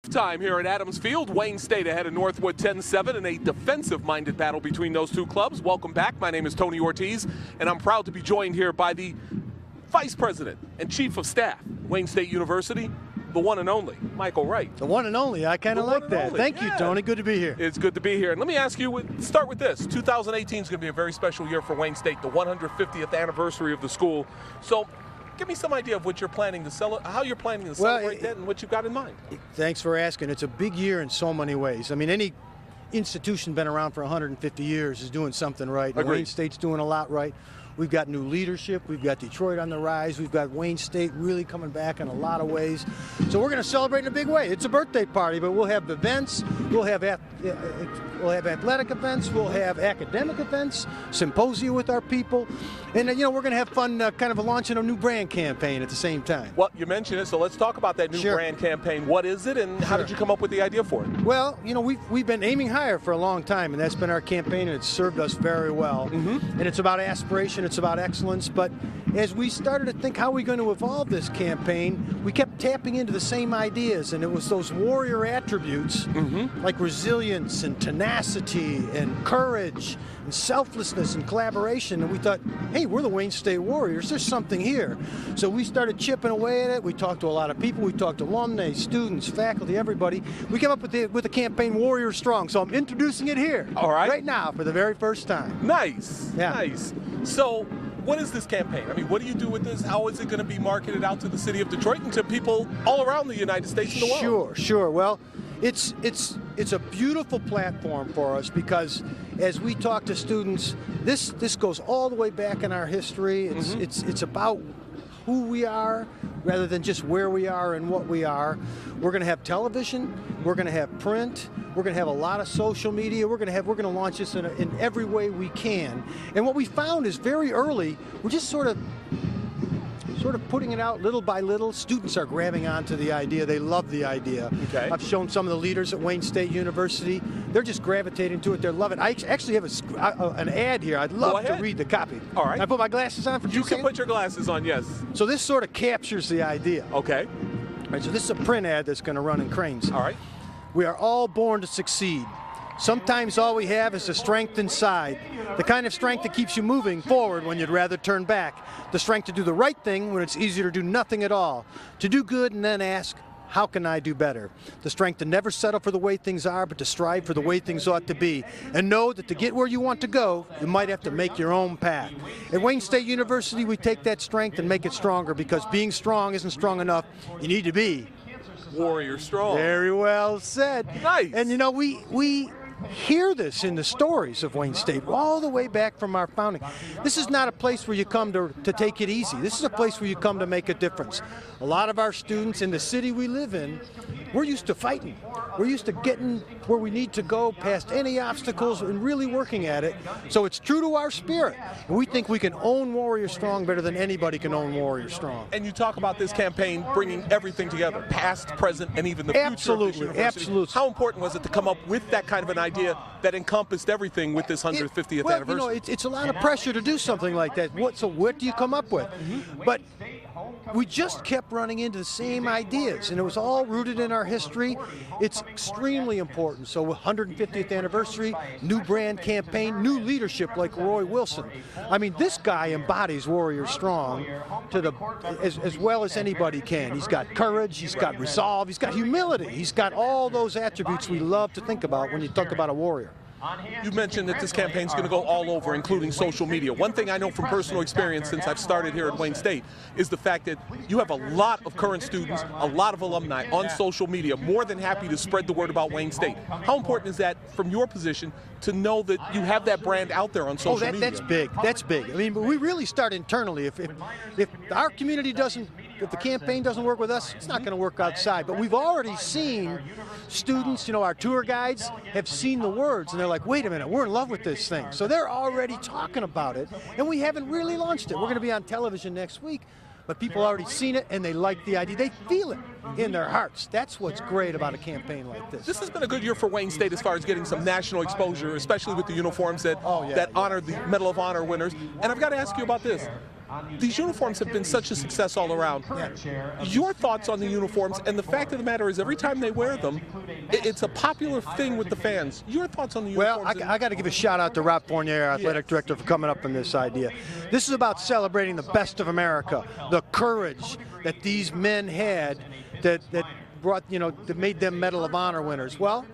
Halftime here at Adams Field. Wayne State ahead of Northwood 10-7 in a defensive-minded battle between those two clubs. Welcome back. My name is Tony Ortiz, and I'm proud to be joined here by the Vice President and Chief of Staff, Wayne State University, the one and only, Michael Wright. The one and only. I kind of like that. Thank you, Tony. Good to be here. It's good to be here. And let me ask you, start with this. 2018 is going to be a very special year for Wayne State, the 150th anniversary of the school. So give me some idea of what you're planning to how you're planning to celebrate that and what you've got in mind. Thanks for asking. It's a big year in so many ways. I mean, any institution been around for 150 years is doing something right. Wayne State's doing a lot right. We've got new leadership. We've got Detroit on the rise. We've got Wayne State really coming back in a lot of ways. So we're going to celebrate in a big way. It's a birthday party, but we'll have events. We'll have athletic events. We'll have academic events, symposia with our people. And, we're going to have fun kind of launching a new brand campaign at the same time. Well, you mentioned it, so let's talk about that new brand campaign. What is it, and how did you come up with the idea for it? Well, we've been aiming higher for a long time, and that's been our campaign, and it's served us very well. And it's about aspiration. It's about excellence. But as we started to think how we're going to evolve this campaign, we kept tapping into the same ideas, and it was those warrior attributes like resilience and tenacity and courage and selflessness and collaboration. And we thought, hey, we're the Wayne State Warriors. There's something here. So we started chipping away at it. We talked to a lot of people. We talked to alumni, students, faculty, everybody. We came up with the campaign Warrior Strong. So I'm introducing it here. All right. Right now for the very first time. Nice. Yeah. Nice. So what is this campaign? I mean, what do you do with this? How is it going to be marketed out to the city of Detroit and to people all around the United States and the world? Sure. Well, it's a beautiful platform for us because as we talk to students, this goes all the way back in our history. It's about who we are rather than just where we are and what we are. We're going to have television. We're going to have print. We're going to have a lot of social media. We're going to launch this in every way we can. And what we found is very early, we're just sort of putting it out little by little. Students are grabbing onto the idea. They love the idea. Okay. I've shown some of the leaders at Wayne State University. They're just gravitating to it. They're loving it. I actually have an ad here. I'd love to read the copy. All right. Can I put my glasses on for you can put your glasses on, yes. So this sort of captures the idea. Okay. All right, so this is a print ad that's going to run in Cranes. All right. We are all born to succeed. Sometimes all we have is the strength inside, the kind of strength that keeps you moving forward when you'd rather turn back, the strength to do the right thing when it's easier to do nothing at all, to do good and then ask, how can I do better? The strength to never settle for the way things are, but to strive for the way things ought to be, and know that to get where you want to go, you might have to make your own path. At Wayne State University, we take that strength and make it stronger, because being strong isn't strong enough. You need to be Warrior Strong. Very well said. Nice. And we hear this in the stories of Wayne State all the way back from our founding. This is not a place where you come to take it easy. This is a place where you come to make a difference. A lot of our students in the city we live in, we're used to fighting. We're used to getting where we need to go past any obstacles and really working at it. So it's true to our spirit. And we think we can own Warrior Strong better than anybody can own Warrior Strong. And you talk about this campaign bringing everything together, past, present, and even the future of this university. Absolutely. How important was it to come up with that kind of an idea that encompassed everything with this 150th anniversary? Well, it's a lot of pressure to do something like that. So what do you come up with? But we just kept running into the same ideas, and it was all rooted in our history. It's extremely important. So 150th anniversary, new brand campaign, new leadership like Roy Wilson. I mean, this guy embodies Warrior Strong as well as anybody can. He's got courage, he's got resolve, he's got humility, he's got all those attributes we love to think about when you talk about a warrior. You mentioned that this campaign is going to go all over, including social media. One thing I know from personal experience since I've started here at Wayne State is the fact that you have a lot of current students, a lot of alumni on social media, more than happy to spread the word about Wayne State. How important is that from your position to know that you have that brand out there on social media? That's big. That's big. I mean, but we really start internally. If our community doesn't, if the campaign doesn't work with us, it's not going to work outside. But we've already seen students, our tour guides have seen the words, and they're like, wait a minute, we're in love with this thing. So they're already talking about it, and we haven't really launched it. We're going to be on television next week, but people already seen it, and they like the idea. They feel it in their hearts. That's what's great about a campaign like this. This has been a good year for Wayne State as far as getting some national exposure, especially with the uniforms that honor the Medal of Honor winners. And I've got to ask you about this. these uniforms have been such a success all around. Your thoughts on the uniforms, and the fact of the matter is every time they wear them, it's a popular thing with the fans. Your thoughts on the uniforms? Well, I got to give a shout out to Rob Fournier, athletic director, for coming up with this idea. This is about celebrating the best of America, the courage that these men had that brought, that made them Medal of Honor winners. Well,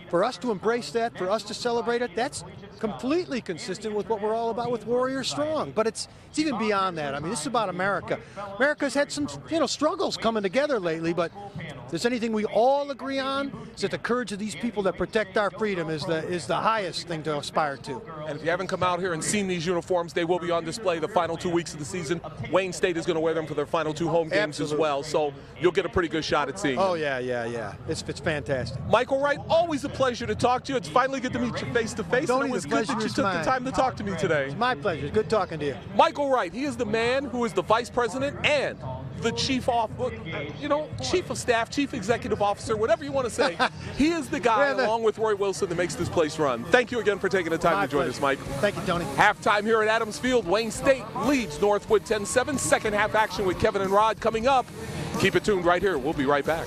for us to embrace that, for us to celebrate it, that's completely consistent with what we're all about with Warrior Strong. But it's even beyond that. I mean, this is about America. America's had some, struggles coming together lately, but if there's anything we all agree on, is that the courage of these people that protect our freedom is the highest thing to aspire to. And if you haven't come out here and seen these uniforms, they will be on display the final 2 weeks of the season. Wayne State is going to wear them for their final 2 home games as well, so you'll get a pretty good shot at seeing them. Oh, yeah. It's fantastic. Michael Wright, always a pleasure to talk to you. It's finally good to meet you face to face. And it was good that you took the time to talk to me today. It's my pleasure. Good talking to you. Michael Wright, he is the man who is the vice president and the chief of staff, chief executive officer, whatever you want to say. He is the guy, along with Roy Wilson, that makes this place run. Thank you again for taking the time to join us, Mike. Thank you, Tony. Halftime here at Adams Field. Wayne State leads Northwood 10-7. Second half action with Kevin and Rod coming up. Keep it tuned right here. We'll be right back.